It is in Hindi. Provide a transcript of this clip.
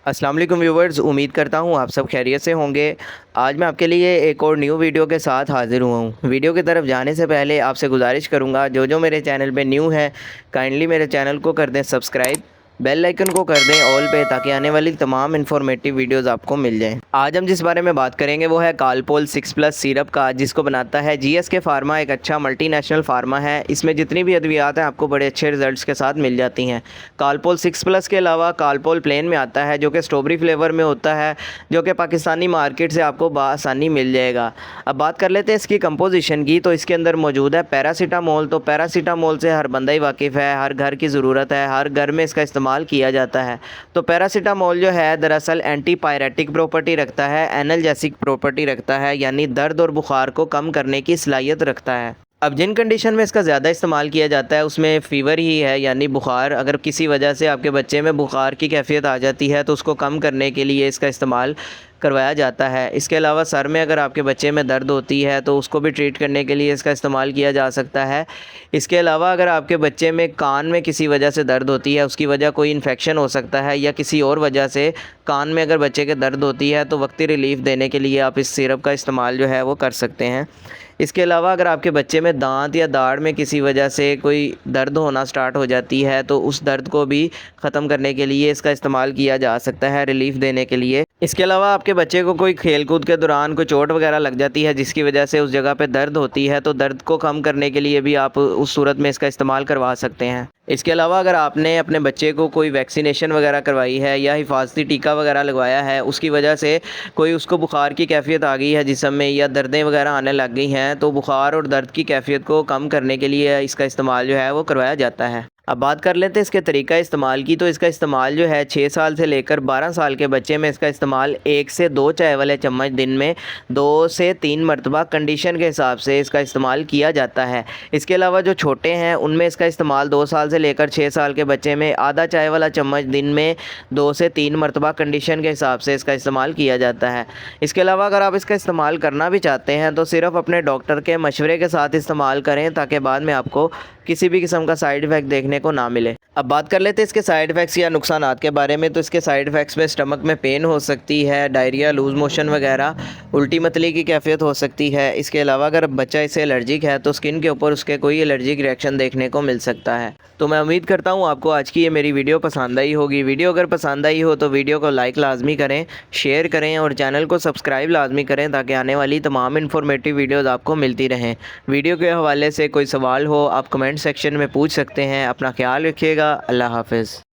अस्सलाम वालेकुम व्यूवर्स, उम्मीद करता हूँ आप सब खैरियत से होंगे। आज मैं आपके लिए एक और न्यू वीडियो के साथ हाज़िर हुआ हूँ। वीडियो की तरफ जाने से पहले आपसे गुजारिश करूँगा, जो मेरे चैनल पे न्यू है काइंडली मेरे चैनल को कर दें सब्सक्राइब, बेल आइकन को कर दें ऑल पे, ताकि आने वाली तमाम इन्फॉर्मेटिव वीडियोस आपको मिल जाएं। आज हम जिस बारे में बात करेंगे वो है कालपोल 6+ सिरप का, जिसको बनाता है जीएसके फार्मा। एक अच्छा मल्टीनेशनल फार्मा है। इसमें जितनी भी अद्वियात हैं आपको बड़े अच्छे रिजल्ट्स के साथ मिल जाती हैं। कालपोल 6+ के अलावा कालपोल प्लेन में आता है, जो कि स्ट्रॉबेरी फ्लेवर में होता है, जो कि पाकिस्तानी मार्केट से आपको बआसानी मिल जाएगा। अब बात कर लेते हैं इसकी कंपोजिशन की। तो इसके अंदर मौजूद है पैरासीटामोल। तो पैरासीटामोल से हर बंदा ही वाकिफ़ है, हर घर की ज़रूरत है, हर घर में इसका इस्तेमाल किया जाता है। तो पैरासीटामोल जो है दरअसल एंटीपायरेटिक प्रॉपर्टी रखता है, एनाल्जेसिक प्रॉपर्टी रखता है, यानी दर्द और बुखार को कम करने की सलाहियत रखता है। अब जिन कंडीशन में इसका ज़्यादा इस्तेमाल किया जाता है उसमें फ़ीवर ही है, यानी बुखार। अगर किसी वजह से आपके बच्चे में बुखार की कैफियत आ जाती है तो उसको कम करने के लिए इसका इस्तेमाल करवाया जाता है। इसके अलावा सर में अगर आपके बच्चे में दर्द होती है तो उसको भी ट्रीट करने के लिए इसका इस्तेमाल किया जा सकता है। इसके अलावा अगर आपके बच्चे में कान में किसी वजह से दर्द होती है, उसकी वजह कोई इन्फेक्शन हो सकता है, या किसी और वजह से कान में अगर बच्चे के दर्द होती है तो वक्ती रिलीफ़ देने के लिए आप इस सिरप का इस्तेमाल जो है वो कर सकते हैं। इसके अलावा अगर आपके बच्चे में दांत या दाढ़ में किसी वजह से कोई दर्द होना स्टार्ट हो जाती है तो उस दर्द को भी ख़त्म करने के लिए इसका इस्तेमाल किया जा सकता है, रिलीफ़ देने के लिए। इसके अलावा आपके बच्चे को कोई खेलकूद के दौरान कोई चोट वगैरह लग जाती है जिसकी वजह से उस जगह पे दर्द होती है, तो दर्द को कम करने के लिए भी आप उस सूरत में इसका इस्तेमाल करवा सकते हैं। इसके अलावा अगर आपने अपने बच्चे को कोई वैक्सीनेशन वगैरह करवाई है या हिफाजती टीका वगैरह लगवाया है, उसकी वजह से कोई उसको बुखार की कैफियत आ गई है जिस्म में, या दर्दें वगैरह आने लग गई हैं, तो बुखार और दर्द की कैफियत को कम करने के लिए इसका इस्तेमाल जो है वो करवाया जाता है। अब बात कर लेते हैं इसके तरीका इस्तेमाल की। तो इसका इस्तेमाल जो है 6 साल से लेकर 12 साल के बच्चे में इसका इस्तेमाल 1 से 2 चाय वाले चम्मच दिन में 2 से 3 मरतबा कंडीशन के हिसाब से इसका इस्तेमाल किया जाता है। इसके अलावा जो छोटे हैं उनमें इसका इस्तेमाल 2 साल से लेकर 6 साल के बच्चे में आधा चाय वाला चम्मच दिन में 2 से 3 मरतबा कंडीशन के हिसाब से इसका इस्तेमाल किया जाता है। इसके अलावा अगर आप इसका इस्तेमाल करना भी चाहते हैं तो सिर्फ़ अपने डॉक्टर के मशवरे के साथ इस्तेमाल करें, ताकि बाद में आपको किसी भी किस्म का साइड इफ़ेक्ट देखने को ना मिले। अब बात कर लेते हैं इसके साइड इफ़ेक्ट्स या नुकसानात के बारे में। तो इसके साइड इफ़ेक्ट्स में स्टमक में पेन हो सकती है, डायरिया, लूज़ मोशन वगैरह, उल्टी मतली की कैफियत हो सकती है। इसके अलावा अगर बच्चा इससे एलर्जिक है तो स्किन के ऊपर उसके कोई एलर्जिक रिएक्शन देखने को मिल सकता है। तो मैं उम्मीद करता हूँ आपको आज की ये मेरी वीडियो पसंद आई होगी। वीडियो अगर पसंद आई हो तो वीडियो को लाइक लाजमी करें, शेयर करें और चैनल को सब्सक्राइब लाजमी करें, ताकि आने वाली तमाम इन्फॉर्मेटिव वीडियोज़ आपको मिलती रहें। वीडियो के हवाले से कोई सवाल हो आप कमेंट सेक्शन में पूछ सकते हैं। अपना ख्याल रखिएगा। अल्लाह हाफ़िज़।